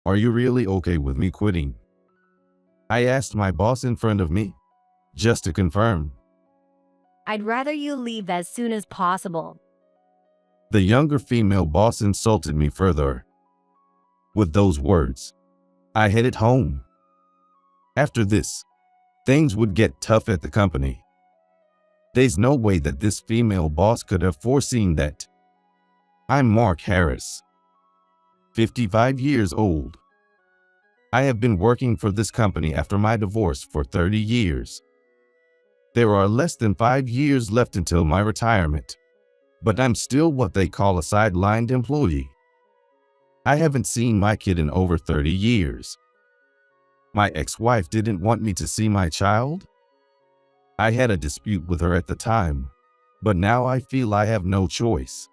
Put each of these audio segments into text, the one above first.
Are you really okay with me quitting? I asked my boss in front of me, just to confirm. I'd rather you leave as soon as possible. The younger female boss insulted me further. With those words, I headed home. After this, things would get tough at the company. There's no way that this female boss could have foreseen that. I'm Mark Harris, 55 years old. I have been working for this company after my divorce for 30 years. There are less than 5 years left until my retirement, but I'm still what they call a sidelined employee. I haven't seen my kid in over 30 years. My ex-wife didn't want me to see my child. I had a dispute with her at the time, but now I feel I have no choice.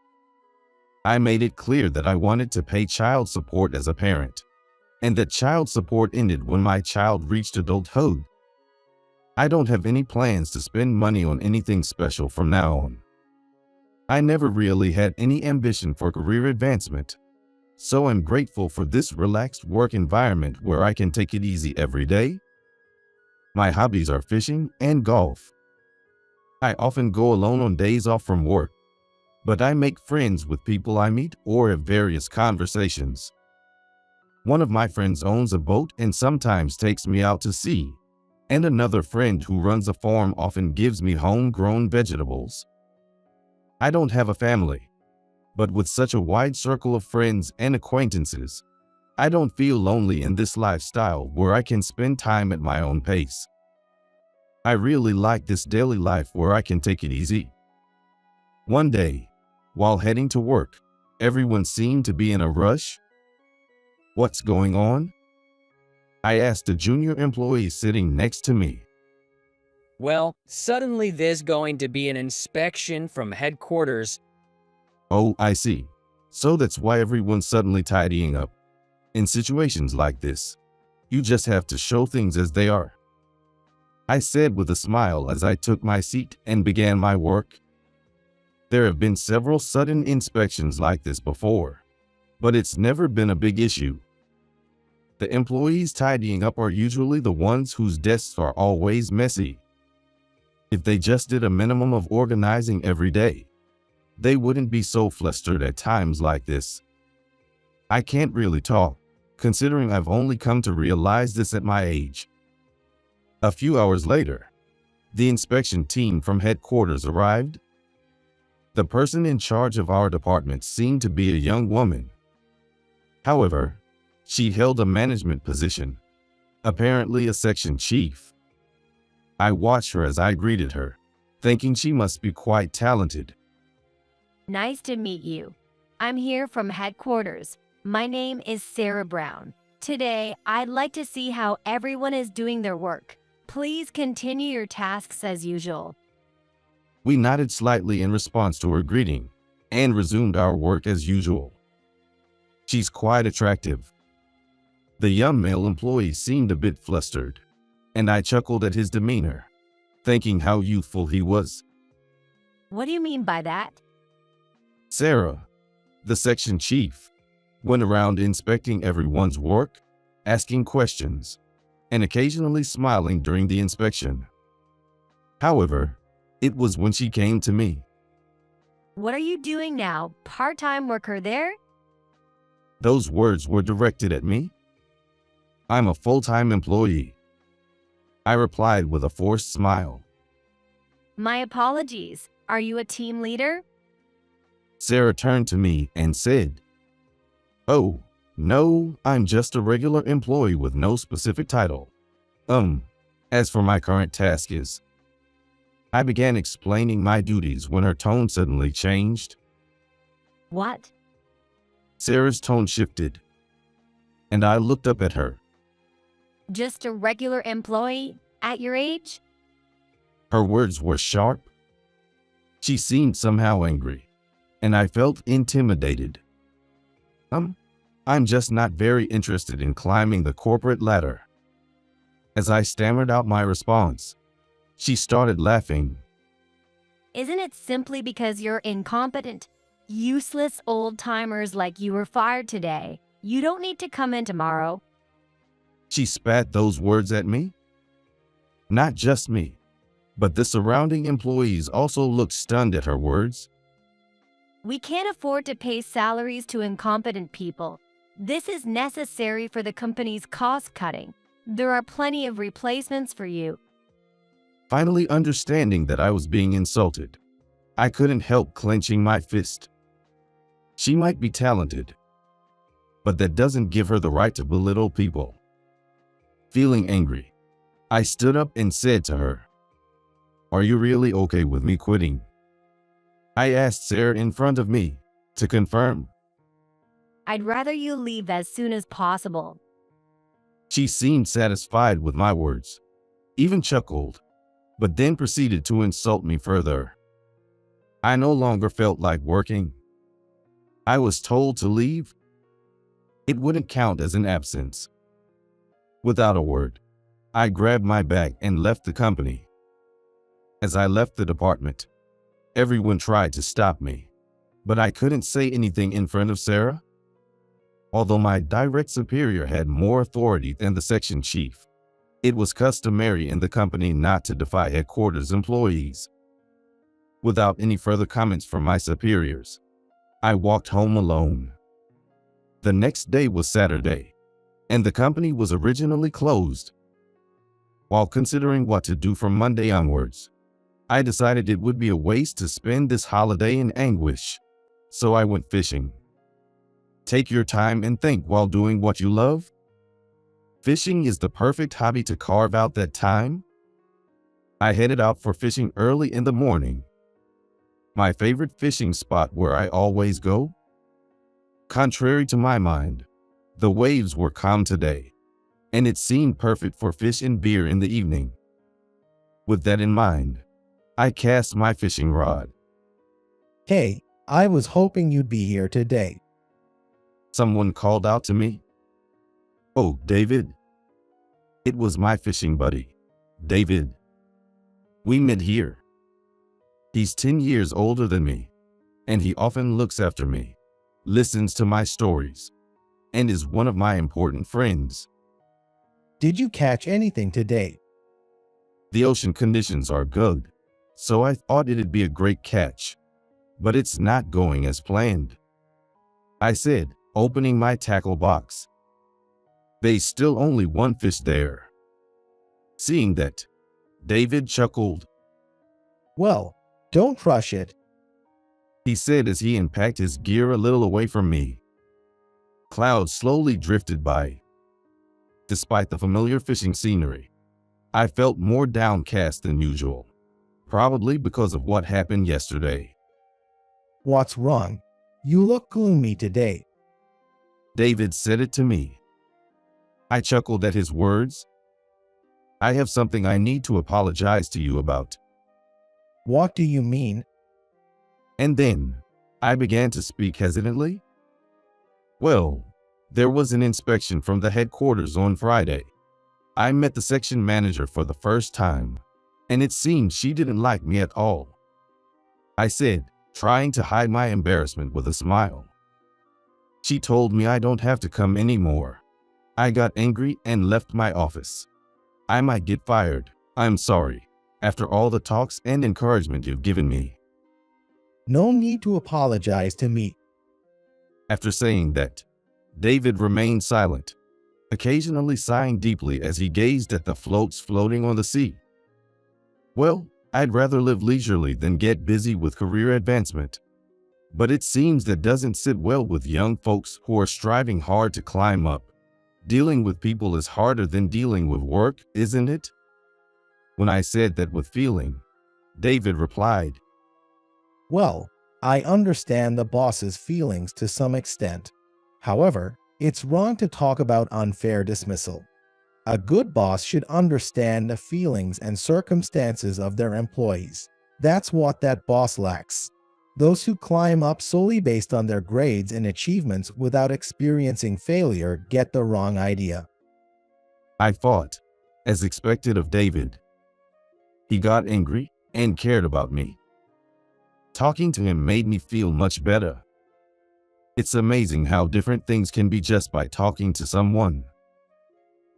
I made it clear that I wanted to pay child support as a parent, and that child support ended when my child reached adulthood. I don't have any plans to spend money on anything special from now on. I never really had any ambition for career advancement, so I'm grateful for this relaxed work environment where I can take it easy every day. My hobbies are fishing and golf. I often go alone on days off from work, but I make friends with people I meet or have various conversations. One of my friends owns a boat and sometimes takes me out to sea, and another friend who runs a farm often gives me homegrown vegetables. I don't have a family, but with such a wide circle of friends and acquaintances, I don't feel lonely in this lifestyle where I can spend time at my own pace. I really like this daily life where I can take it easy. One day, while heading to work, everyone seemed to be in a rush. What's going on? I asked a junior employee sitting next to me. Well, suddenly there's going to be an inspection from headquarters. Oh, I see. So that's why everyone's suddenly tidying up. In situations like this, you just have to show things as they are, I said with a smile as I took my seat and began my work. There have been several sudden inspections like this before, but it's never been a big issue. The employees tidying up are usually the ones whose desks are always messy. If they just did a minimum of organizing every day, they wouldn't be so flustered at times like this. I can't really talk, considering I've only come to realize this at my age. A few hours later, the inspection team from headquarters arrived. The person in charge of our department seemed to be a young woman. However, she held a management position, apparently a section chief. I watched her as I greeted her, thinking she must be quite talented. Nice to meet you. I'm here from headquarters. My name is Sarah Brown. Today, I'd like to see how everyone is doing their work. Please continue your tasks as usual. We nodded slightly in response to her greeting and resumed our work as usual. She's quite attractive. The young male employee seemed a bit flustered, and I chuckled at his demeanor, thinking how youthful he was. What do you mean by that? Sarah, the section chief, went around inspecting everyone's work, asking questions, and occasionally smiling during the inspection. However, it was when she came to me. What are you doing now, part-time worker there? Those words were directed at me. I'm a full-time employee, I replied with a forced smile. My apologies. Are you a team leader? Sarah turned to me and said, "Oh, no, I'm just a regular employee with no specific title. As for my current task is..." I began explaining my duties when her tone suddenly changed. What? Sarah's tone shifted, and I looked up at her. Just a regular employee at your age? Her words were sharp. She seemed somehow angry, and I felt intimidated. I'm just not very interested in climbing the corporate ladder." As I stammered out my response, she started laughing. Isn't it simply because you're incompetent? Useless old-timers like you were fired today. You don't need to come in tomorrow. She spat those words at me. Not just me, but the surrounding employees also looked stunned at her words. We can't afford to pay salaries to incompetent people. This is necessary for the company's cost cutting. There are plenty of replacements for you. Finally understanding that I was being insulted, I couldn't help clenching my fist. She might be talented, but that doesn't give her the right to belittle people. Feeling angry, I stood up and said to her, "Are you really okay with me quitting?" I asked Sarah in front of me to confirm. I'd rather you leave as soon as possible. She seemed satisfied with my words, even chuckled, but then proceeded to insult me further. I no longer felt like working. I was told to leave. It wouldn't count as an absence. Without a word, I grabbed my bag and left the company. As I left the department, everyone tried to stop me, but I couldn't say anything in front of Sarah. Although my direct superior had more authority than the section chief, it was customary in the company not to defy headquarters employees. Without any further comments from my superiors, I walked home alone. The next day was Saturday, and the company was originally closed. While considering what to do from Monday onwards, I decided it would be a waste to spend this holiday in anguish, so I went fishing. Take your time and think while doing what you love. Fishing is the perfect hobby to carve out that time. I headed out for fishing early in the morning. My favorite fishing spot where I always go. Contrary to my mind, the waves were calm today, and it seemed perfect for fish and beer in the evening. With that in mind, I cast my fishing rod. Hey, I was hoping you'd be here today. Someone called out to me. "Oh, David." It was my fishing buddy, David. We met here. He's 10 years older than me, and he often looks after me, listens to my stories, and is one of my important friends. Did you catch anything today? The ocean conditions are good, so I thought it'd be a great catch, but it's not going as planned, I said, opening my tackle box. There's still only one fish there. Seeing that, David chuckled. Well, don't rush it. He said as he unpacked his gear a little away from me. Clouds slowly drifted by. Despite the familiar fishing scenery, I felt more downcast than usual, probably because of what happened yesterday. What's wrong? You look gloomy today. David said it to me. I chuckled at his words. I have something I need to apologize to you about. What do you mean? And then, I began to speak hesitantly. Well, there was an inspection from the headquarters on Friday. I met the section manager for the first time, and it seemed she didn't like me at all. I said, trying to hide my embarrassment with a smile. She told me I don't have to come anymore. I got angry and left my office. I might get fired. I'm sorry, after all the talks and encouragement you've given me. No need to apologize to me. After saying that, David remained silent, occasionally sighing deeply as he gazed at the floats floating on the sea. Well, I'd rather live leisurely than get busy with career advancement. But it seems that doesn't sit well with young folks who are striving hard to climb up. Dealing with people is harder than dealing with work, isn't it? When I said that with feeling, David replied, Well, I understand the boss's feelings to some extent. However, it's wrong to talk about unfair dismissal. A good boss should understand the feelings and circumstances of their employees. That's what that boss lacks. Those who climb up solely based on their grades and achievements without experiencing failure get the wrong idea. I fought, as expected of David. He got angry and cared about me. Talking to him made me feel much better. It's amazing how different things can be just by talking to someone.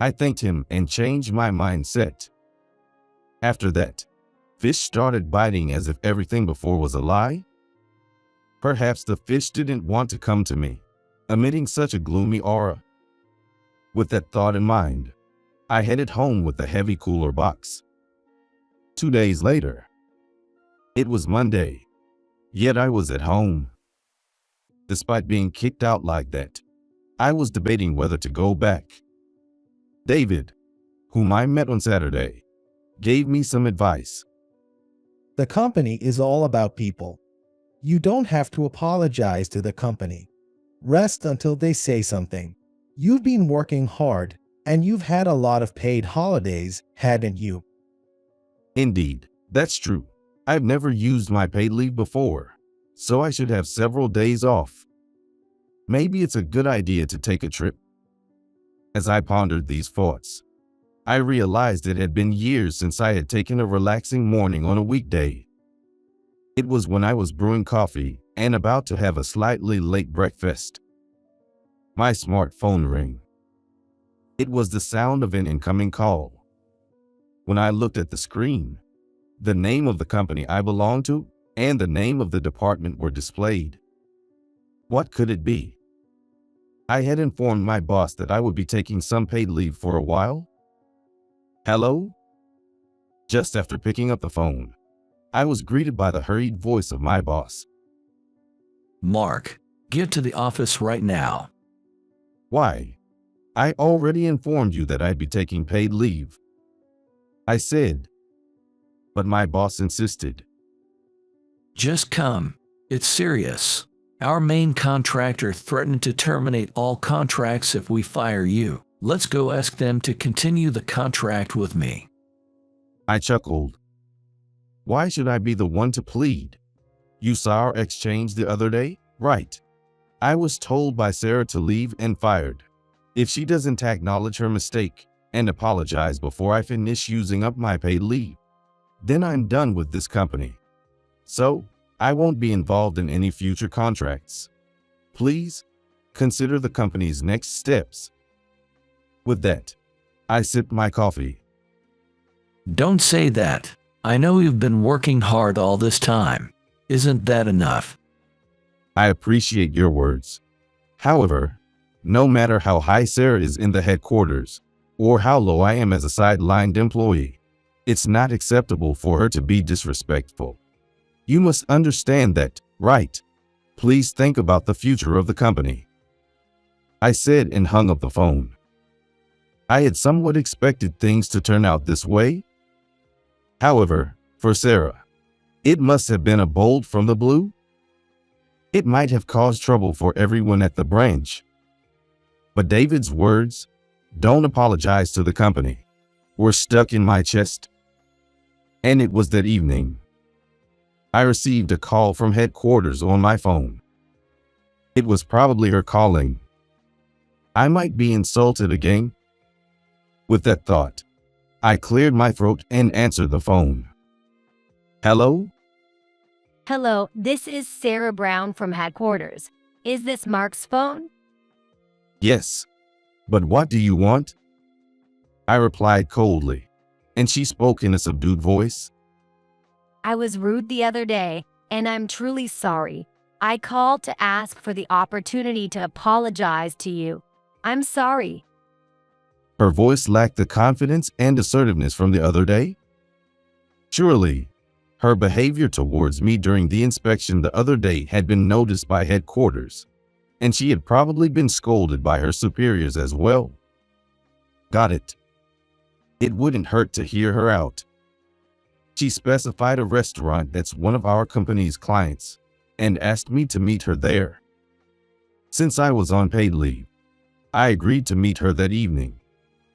I thanked him and changed my mindset. After that, fish started biting as if everything before was a lie. Perhaps the fish didn't want to come to me, emitting such a gloomy aura. With that thought in mind, I headed home with a heavy cooler box. 2 days later, it was Monday, yet I was at home. Despite being kicked out like that, I was debating whether to go back. David, whom I met on Saturday, gave me some advice. The company is all about people. You don't have to apologize to the company. Rest until they say something. You've been working hard, and you've had a lot of paid holidays, hadn't you? Indeed, that's true. I've never used my paid leave before, so I should have several days off. Maybe it's a good idea to take a trip. As I pondered these thoughts, I realized it had been years since I had taken a relaxing morning on a weekday. It was when I was brewing coffee and about to have a slightly late breakfast. My smartphone rang. It was the sound of an incoming call. When I looked at the screen, the name of the company I belonged to and the name of the department were displayed. What could it be? I had informed my boss that I would be taking some paid leave for a while. Hello? Just after picking up the phone, I was greeted by the hurried voice of my boss. Mark, get to the office right now. Why? I already informed you that I'd be taking paid leave, I said, but my boss insisted. Just come. It's serious. Our main contractor threatened to terminate all contracts if we fire you. Let's go ask them to continue the contract with me. I chuckled. Why should I be the one to plead? You saw our exchange the other day, right? I was told by Sarah to leave and fired. If she doesn't acknowledge her mistake and apologize before I finish using up my paid leave, then I'm done with this company. So, I won't be involved in any future contracts. Please, consider the company's next steps. With that, I sipped my coffee. Don't say that. I know you've been working hard all this time. Isn't that enough? I appreciate your words. However, no matter how high Sarah is in the headquarters, or how low I am as a sidelined employee, it's not acceptable for her to be disrespectful. You must understand that, right? Please think about the future of the company, I said and hung up the phone. I had somewhat expected things to turn out this way. However, for Sarah, it must have been a bolt from the blue. It might have caused trouble for everyone at the branch. But David's words, "Don't apologize to the company," were stuck in my chest. And it was that evening I received a call from headquarters on my phone. It was probably her calling. I might be insulted again. With that thought, I cleared my throat and answered the phone. Hello? Hello, this is Sarah Brown from headquarters. Is this Mark's phone? Yes. But what do you want? I replied coldly, and she spoke in a subdued voice. I was rude the other day, and I'm truly sorry. I called to ask for the opportunity to apologize to you. I'm sorry. Her voice lacked the confidence and assertiveness from the other day. Surely, her behavior towards me during the inspection the other day had been noticed by headquarters, and she had probably been scolded by her superiors as well. Got it. It wouldn't hurt to hear her out. She specified a restaurant that's one of our company's clients and asked me to meet her there. Since I was on paid leave, I agreed to meet her that evening,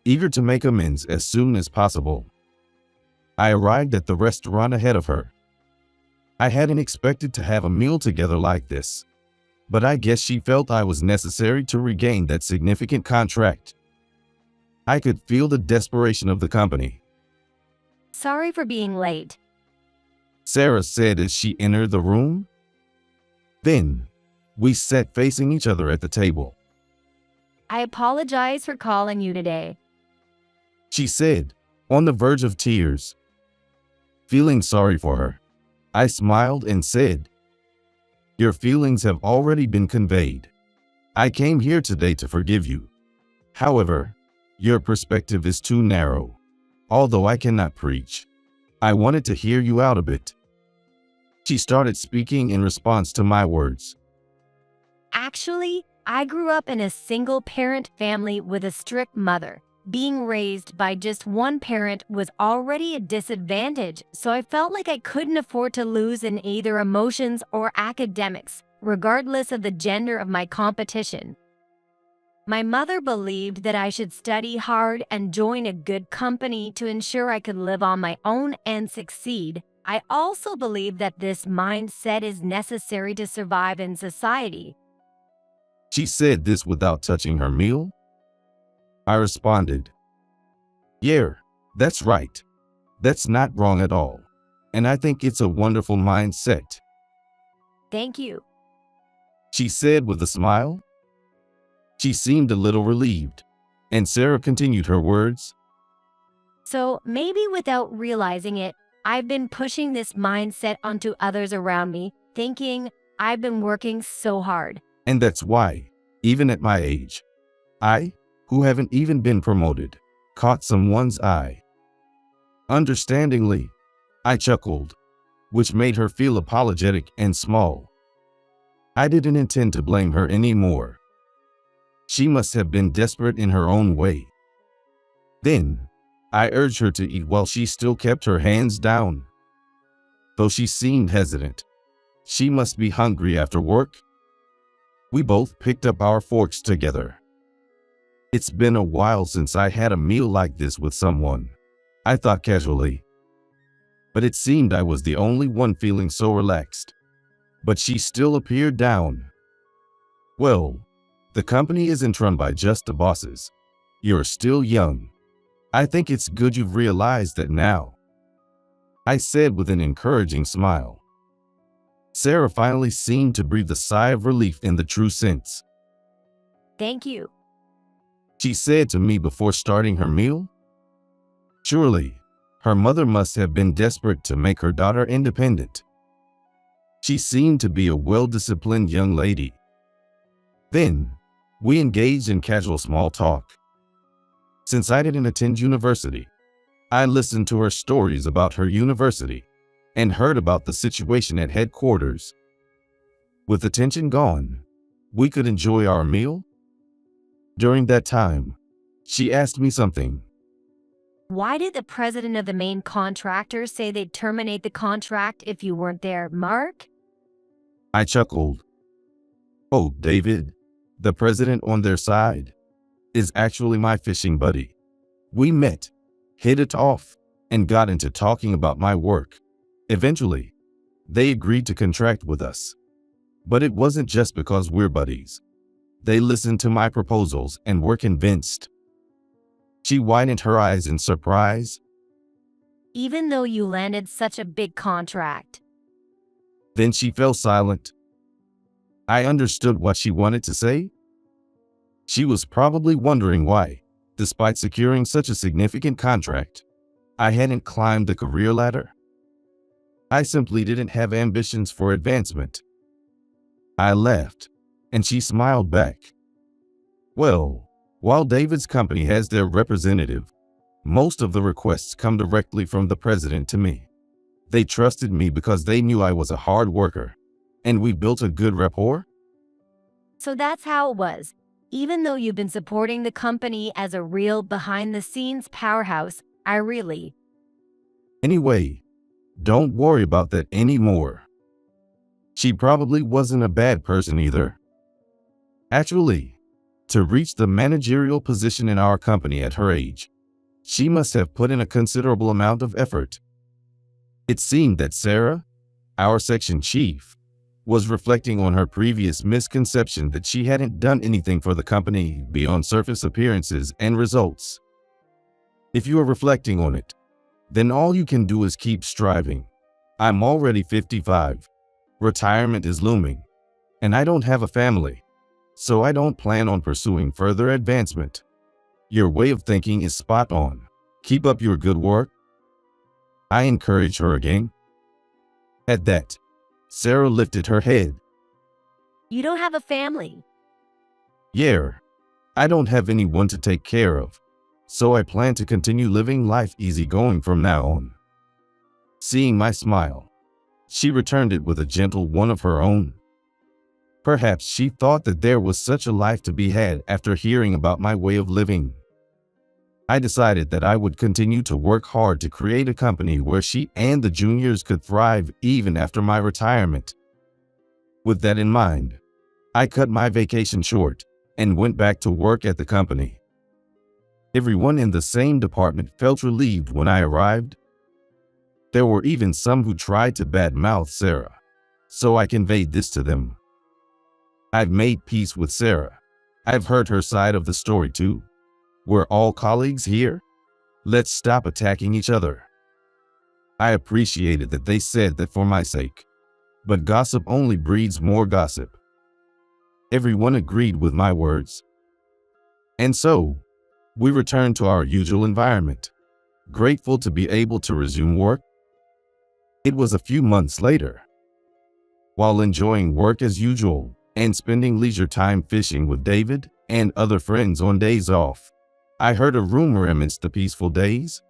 eager to make amends as soon as possible. I arrived at the restaurant ahead of her. I hadn't expected to have a meal together like this, but I guess she felt I was necessary to regain that significant contract. I could feel the desperation of the company. Sorry for being late, Sarah said as she entered the room. Then, We sat facing each other at the table. I apologize for calling you today. She said, on the verge of tears. Feeling sorry for her, I smiled and said, "Your feelings have already been conveyed. I came here today to forgive you. However, your perspective is too narrow. Although I cannot preach, I wanted to hear you out a bit." She started speaking in response to my words. Actually, I grew up in a single-parent family with a strict mother. Being raised by just one parent was already a disadvantage, so I felt like I couldn't afford to lose in either emotions or academics, regardless of the gender of my competition. My mother believed that I should study hard and join a good company to ensure I could live on my own and succeed. I also believe that this mindset is necessary to survive in society. She said this without touching her meal. I responded, "Yeah, that's right. That's not wrong at all. And I think it's a wonderful mindset." Thank you. She said with a smile. She seemed a little relieved, and Sarah continued her words. So maybe without realizing it, I've been pushing this mindset onto others around me, thinking I've been working so hard. And that's why, even at my age, I, who haven't even been promoted, caught someone's eye. Understandingly, I chuckled, which made her feel apologetic and small. I didn't intend to blame her anymore. She must have been desperate in her own way. Then, I urged her to eat while she still kept her hands down. Though she seemed hesitant, she must be hungry after work. We both picked up our forks together. It's been a while since I had a meal like this with someone, I thought casually. But it seemed I was the only one feeling so relaxed. But she still appeared down. "Well, the company isn't run by just the bosses. You're still young. I think it's good you've realized that now," I said with an encouraging smile. Sarah finally seemed to breathe a sigh of relief in the true sense. Thank you. She said to me before starting her meal. Surely, her mother must have been desperate to make her daughter independent. She seemed to be a well-disciplined young lady. Then, we engaged in casual small talk. Since I didn't attend university, I listened to her stories about her university and heard about the situation at headquarters. With the tension gone, we could enjoy our meal. During that time, she asked me something. Why did the president of the main contractor say they'd terminate the contract if you weren't there, Mark? I chuckled. "Oh, David, the president on their side, is actually my fishing buddy. We met, hit it off, and got into talking about my work. Eventually, they agreed to contract with us. But it wasn't just because we're buddies. They listened to my proposals and were convinced." She widened her eyes in surprise. Even though you landed such a big contract. Then she fell silent. I understood what she wanted to say. She was probably wondering why, despite securing such a significant contract, I hadn't climbed the career ladder. I simply didn't have ambitions for advancement. I laughed, and she smiled back. Well, while David's company has their representative, most of the requests come directly from the president to me. They trusted me because they knew I was a hard worker, and we built a good rapport. So that's how it was. Even though you've been supporting the company as a real behind-the-scenes powerhouse, I really... Anyway, don't worry about that anymore. She probably wasn't a bad person either. Actually, to reach the managerial position in our company at her age, she must have put in a considerable amount of effort. It seemed that Sarah, our section chief, was reflecting on her previous misconception that she hadn't done anything for the company beyond surface appearances and results. If you are reflecting on it, then all you can do is keep striving. I'm already 55. Retirement is looming, and I don't have a family, so I don't plan on pursuing further advancement. Your way of thinking is spot on. Keep up your good work. I encouraged her again. At that, Sarah lifted her head. You don't have a family. Yeah, I don't have anyone to take care of, so I plan to continue living life easygoing from now on. Seeing my smile, she returned it with a gentle one of her own. Perhaps she thought that there was such a life to be had after hearing about my way of living. I decided that I would continue to work hard to create a company where she and the juniors could thrive even after my retirement. With that in mind, I cut my vacation short and went back to work at the company. Everyone in the same department felt relieved when I arrived. There were even some who tried to badmouth Sarah, so I conveyed this to them. I've made peace with Sarah. I've heard her side of the story too. We're all colleagues here. Let's stop attacking each other. I appreciated that they said that for my sake, but gossip only breeds more gossip. Everyone agreed with my words. And so, we returned to our usual environment, grateful to be able to resume work. It was a few months later. While enjoying work as usual and spending leisure time fishing with David and other friends on days off, I heard a rumor amidst the peaceful days.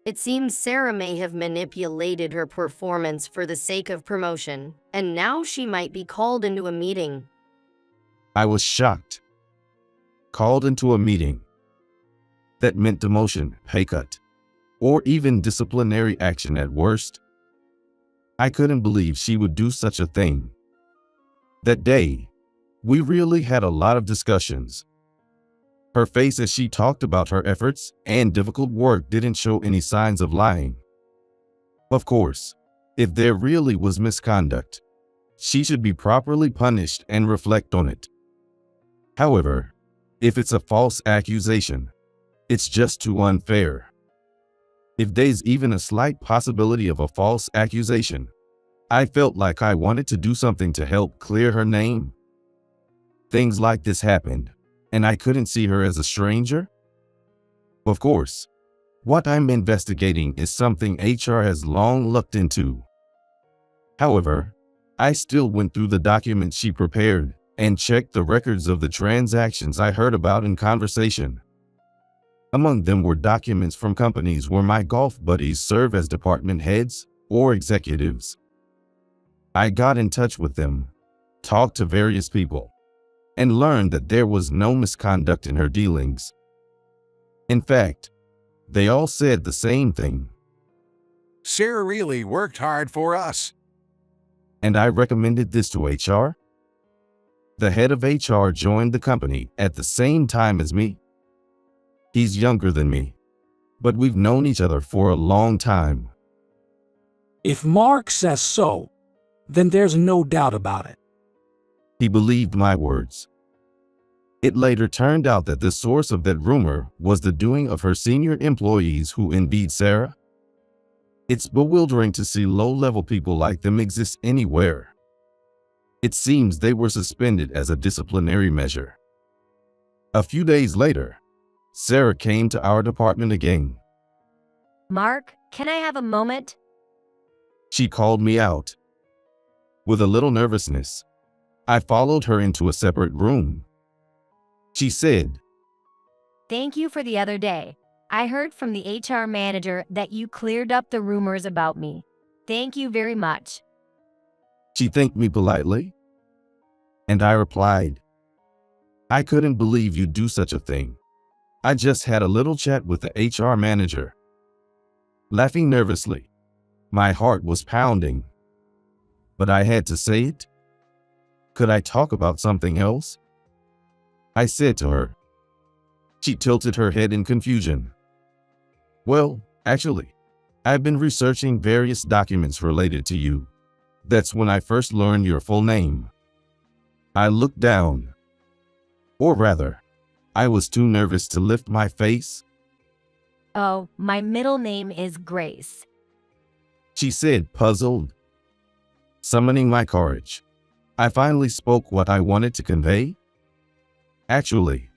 It seems Sarah may have manipulated her performance for the sake of promotion, and now she might be called into a meeting. I was shocked. Called into a meeting. That meant demotion, pay cut, or even disciplinary action at worst. I couldn't believe she would do such a thing. That day, we really had a lot of discussions. Her face as she talked about her efforts and difficult work didn't show any signs of lying. Of course, if there really was misconduct, she should be properly punished and reflect on it. However, if it's a false accusation, it's just too unfair. If there's even a slight possibility of a false accusation, I felt like I wanted to do something to help clear her name. Things like this happened, and I couldn't see her as a stranger. Of course, what I'm investigating is something HR has long looked into. However, I still went through the documents she prepared and checked the records of the transactions I heard about in conversation. Among them were documents from companies where my golf buddies serve as department heads or executives. I got in touch with them, talked to various people, and learned that there was no misconduct in her dealings. In fact, they all said the same thing. Sarah really worked hard for us. And I recommended this to HR. The head of HR joined the company at the same time as me. He's younger than me, but we've known each other for a long time. If Mark says so, then there's no doubt about it. He believed my words. It later turned out that the source of that rumor was the doing of her senior employees who envied Sarah. It's bewildering to see low-level people like them exist anywhere. It seems they were suspended as a disciplinary measure. A few days later, Sarah came to our department again. Mark, can I have a moment? She called me out. With a little nervousness, I followed her into a separate room. She said, Thank you for the other day. I heard from the HR manager that you cleared up the rumors about me. Thank you very much. She thanked me politely, and I replied, I couldn't believe you'd do such a thing. I just had a little chat with the HR manager. Laughing nervously, my heart was pounding. But I had to say it. Could I talk about something else? I said to her. She tilted her head in confusion. Well, actually, I've been researching various documents related to you. That's when I first learned your full name. I looked down. Or rather, I was too nervous to lift my face. Oh, my middle name is Grace. She said, puzzled. Summoning my courage, I finally spoke what I wanted to convey. Actually,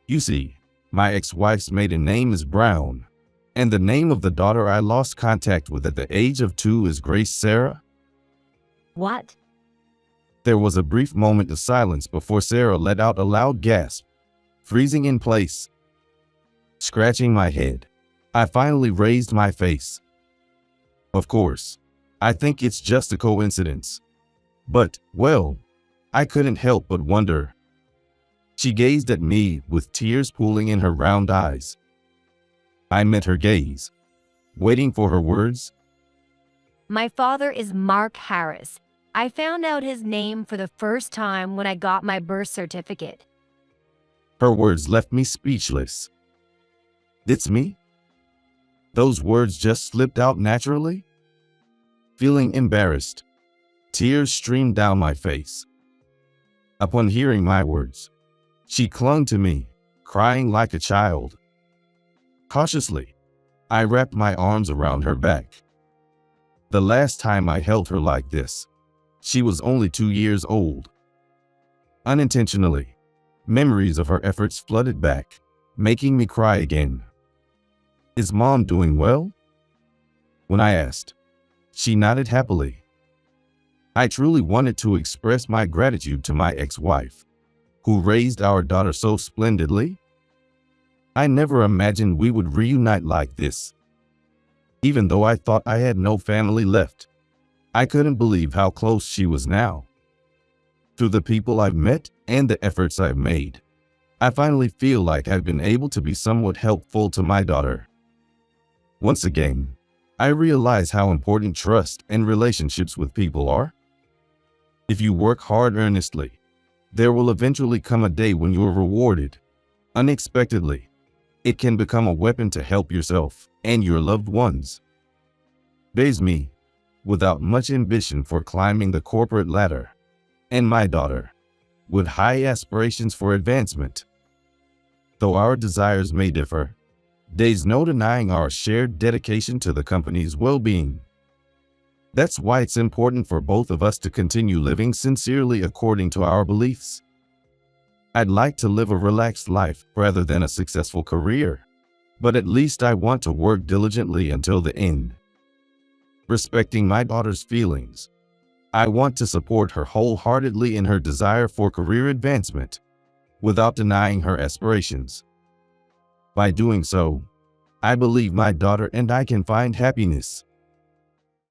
you see, my ex-wife's maiden name is Brown, and the name of the daughter I lost contact with at the age of 2 is Grace Sarah. What? There was a brief moment of silence before Sarah let out a loud gasp, freezing in place. Scratching my head, I finally raised my face. Of course, I think it's just a coincidence. But, well, I couldn't help but wonder. She gazed at me with tears pooling in her round eyes. I met her gaze, waiting for her words. My father is Mark Harris. I found out his name for the first time when I got my birth certificate. Her words left me speechless. It's me? Those words just slipped out naturally? Feeling embarrassed, tears streamed down my face. Upon hearing my words, she clung to me, crying like a child. Cautiously, I wrapped my arms around her back. The last time I held her like this, she was only 2 years old. Unintentionally, memories of her efforts flooded back, making me cry again. Is Mom doing well? When I asked, she nodded happily. I truly wanted to express my gratitude to my ex-wife, who raised our daughter so splendidly. I never imagined we would reunite like this. Even though I thought I had no family left, I couldn't believe how close she was now. Through the people I've met and the efforts I've made, I finally feel like I've been able to be somewhat helpful to my daughter. Once again, I realize how important trust and relationships with people are. If you work hard earnestly, there will eventually come a day when you are rewarded. Unexpectedly, it can become a weapon to help yourself and your loved ones. There's me, without much ambition for climbing the corporate ladder, and my daughter, with high aspirations for advancement. Though our desires may differ, there's no denying our shared dedication to the company's well-being. That's why it's important for both of us to continue living sincerely according to our beliefs. I'd like to live a relaxed life rather than a successful career, but at least I want to work diligently until the end. Respecting my daughter's feelings, I want to support her wholeheartedly in her desire for career advancement, without denying her aspirations. By doing so, I believe my daughter and I can find happiness,